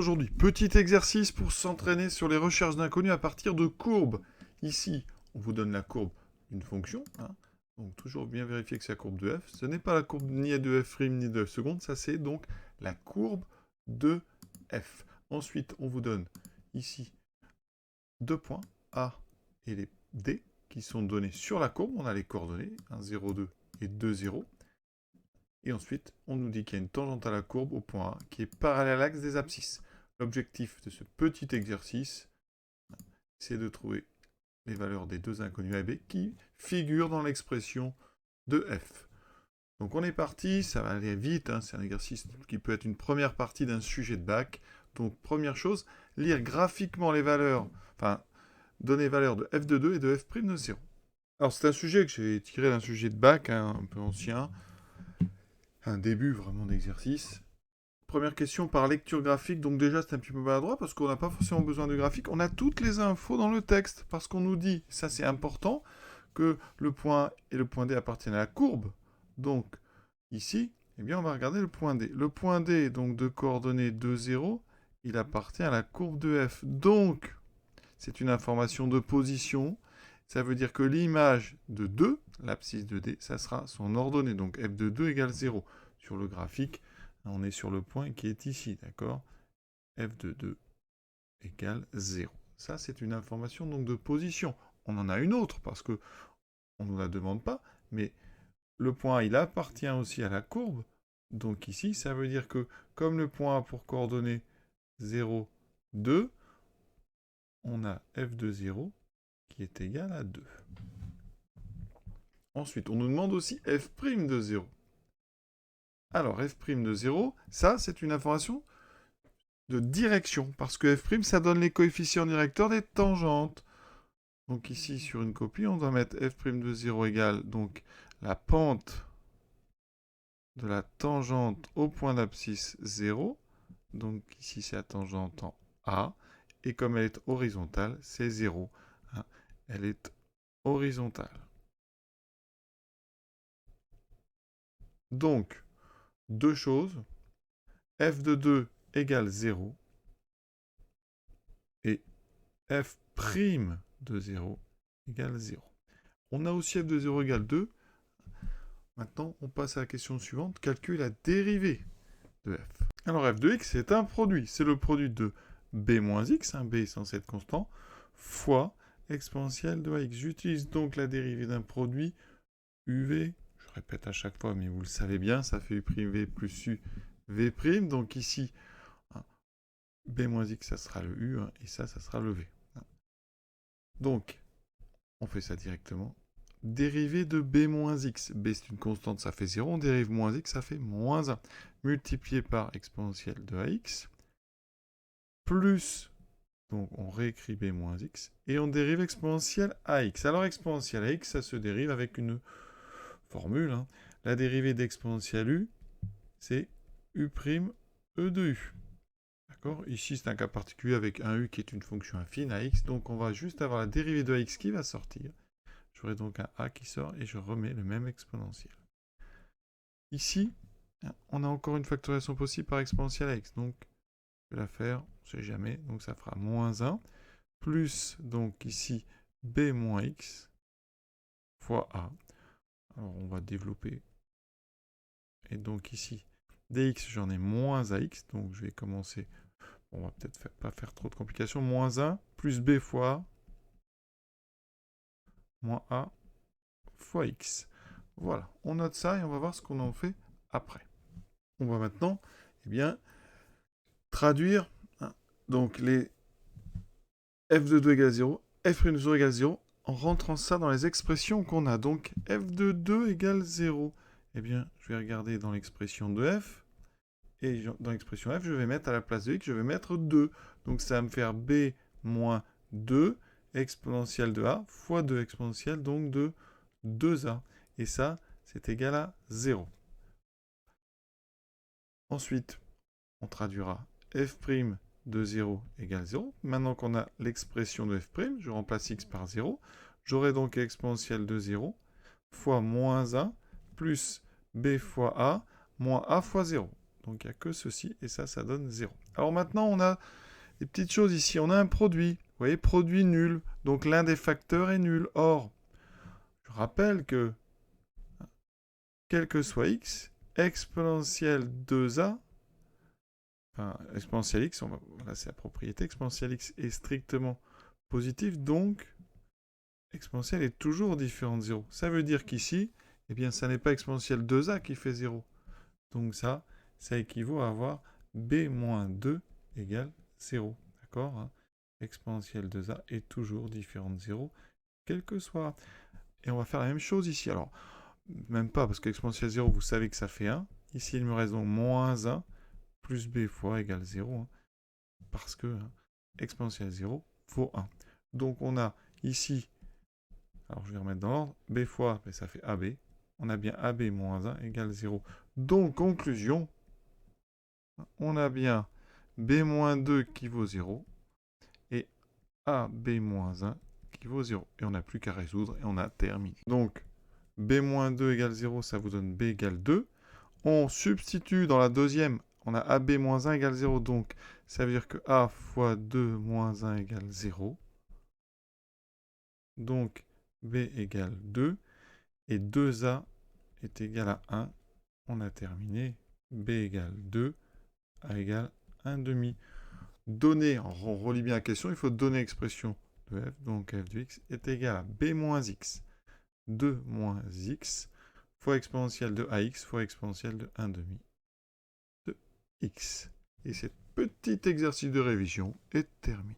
Aujourd'hui, petit exercice pour s'entraîner sur les recherches d'inconnus à partir de courbes. Ici, on vous donne la courbe d'une fonction. Donc toujours bien vérifier que c'est la courbe de f. Ce n'est pas la courbe ni de f' ni de f seconde, ça c'est donc la courbe de f. Ensuite, on vous donne ici deux points, A et les D, qui sont donnés sur la courbe. On a les coordonnées, 1, 0, 2 et 2, 0. Et ensuite, on nous dit qu'il y a une tangente à la courbe au point A qui est parallèle à l'axe des abscisses. L'objectif de ce petit exercice, c'est de trouver les valeurs des deux inconnus A et B qui figurent dans l'expression de f. Donc on est parti, ça va aller vite, c'est un exercice qui peut être une première partie d'un sujet de bac. Donc première chose, lire graphiquement les valeurs, donner les valeurs de f de 2 et de f' de 0. Alors c'est un sujet que j'ai tiré d'un sujet de bac, un peu ancien, un début vraiment d'exercice. Première question par lecture graphique, donc déjà c'est un petit peu maladroit parce qu'on n'a pas forcément besoin de graphique. On a toutes les infos dans le texte parce qu'on nous dit, ça c'est important, que le point A et le point D appartiennent à la courbe. Donc ici, eh bien on va regarder le point D. Le point D, donc de coordonnées 2, 0, il appartient à la courbe de f. Donc c'est une information de position. Ça veut dire que l'image de 2, l'abscisse de D, ça sera son ordonnée. Donc f de 2 égale 0. Sur le graphique, on est sur le point qui est ici, d'accord? F de 2 égale 0. Ça, c'est une information donc de position. On en a une autre parce que on ne nous la demande pas, mais le point A, il appartient aussi à la courbe. Donc ici, ça veut dire que comme le point A pour coordonnées 0, 2, on a f de 0 qui est égal à 2. Ensuite, on nous demande aussi f' de 0. Alors, f' de 0, ça, c'est une information de direction, parce que f', ça donne les coefficients directeurs des tangentes. Donc ici, sur une copie, on doit mettre f' de 0 égale donc la pente de la tangente au point d'abscisse 0. Donc ici, c'est la tangente en A. Et comme elle est horizontale, c'est 0. Elle est horizontale. Donc, deux choses. F de 2 égale 0. Et f' de 0 égale 0. On a aussi f de 0 égale 2. Maintenant, on passe à la question suivante. Calcule la dérivée de f. Alors, f de x, c'est un produit. C'est le produit de b moins x, b est censé être constant, fois exponentielle de ax. J'utilise donc la dérivée d'un produit uv. Je répète à chaque fois, mais vous le savez bien, ça fait u'v plus uv'. Donc ici, b moins x, ça sera le u, et ça sera le v. Donc, on fait ça directement. Dérivée de b moins x. B, c'est une constante, ça fait 0. On dérive moins x, ça fait moins 1. Multiplié par exponentielle de ax. Plus, donc on réécrit b moins x. Et on dérive exponentielle ax. Alors, exponentielle ax, ça se dérive avec une formule. La dérivée d'exponentielle u, c'est u' e de u. D'accord? Ici, c'est un cas particulier avec un u qui est une fonction affine à x. Donc, on va juste avoir la dérivée de ax qui va sortir. J'aurai donc un a qui sort et je remets le même exponentiel. Ici, on a encore une factorisation possible par exponentielle à x. Donc, je vais la faire, on ne sait jamais. Donc, ça fera moins 1. Plus, donc ici, b moins x fois a. Alors, on va développer. Et donc ici, dx, j'en ai moins ax. Donc, je vais commencer. On va peut-être pas faire trop de complications. Moins 1 plus b fois a moins a fois x. Voilà, on note ça et on va voir ce qu'on en fait après. On va maintenant, traduire donc les f de 2 égale 0, f' de 0 égale 0, en rentrant ça dans les expressions qu'on a. Donc f de 2 égale 0. Je vais regarder dans l'expression de f, et dans l'expression f, je vais mettre à la place de x, je vais mettre 2. Donc ça va me faire b moins 2 exponentielle de a fois 2 exponentielle donc de 2a. Et ça, c'est égal à 0. Ensuite, on traduira f' de 0 égale 0. Maintenant qu'on a l'expression de f', je remplace x par 0. J'aurai donc exponentielle de 0 fois moins 1 plus b fois a moins a fois 0. Donc il n'y a que ceci, et ça donne 0. Alors maintenant, on a des petites choses ici. On a un produit. Vous voyez, produit nul. Donc l'un des facteurs est nul. Or, je rappelle que, quel que soit x, exponentielle 2a, enfin, exponentielle x, voilà, c'est la propriété, exponentielle x est strictement positif, donc exponentielle est toujours différente de 0. Ça veut dire qu'ici, eh bien, ça n'est pas exponentielle 2a qui fait 0. Donc ça équivaut à avoir b-2 égale 0. D'accord, hein? Exponentielle 2a est toujours différente de 0, quel que soit. Et on va faire la même chose ici. Alors, même pas, parce qu'exponentielle 0, vous savez que ça fait 1. Ici, il me reste donc moins 1 plus b fois égale 0. Hein, parce que exponentielle 0 vaut 1. Donc on a ici, alors je vais remettre dans l'ordre, b fois, ça fait ab. On a bien ab moins 1 égale 0. Donc, conclusion, on a bien b-2 qui vaut 0 et ab-1 qui vaut 0. Et on n'a plus qu'à résoudre et on a terminé. Donc, b-2 égale 0, ça vous donne b égale 2. On substitue dans la deuxième, on a ab-1 égale 0, donc ça veut dire que a fois 2 moins 1 égale 0. Donc, b égale 2 et 2a est égal à 1. On a terminé. b égale 2, a égale 1 demi. Donner, on relit bien la question, il faut donner l'expression de f, donc f de x est égal à b moins x, 2 moins x, fois exponentielle de ax, fois exponentielle de 1 demi de x. Et ce petit exercice de révision est terminé.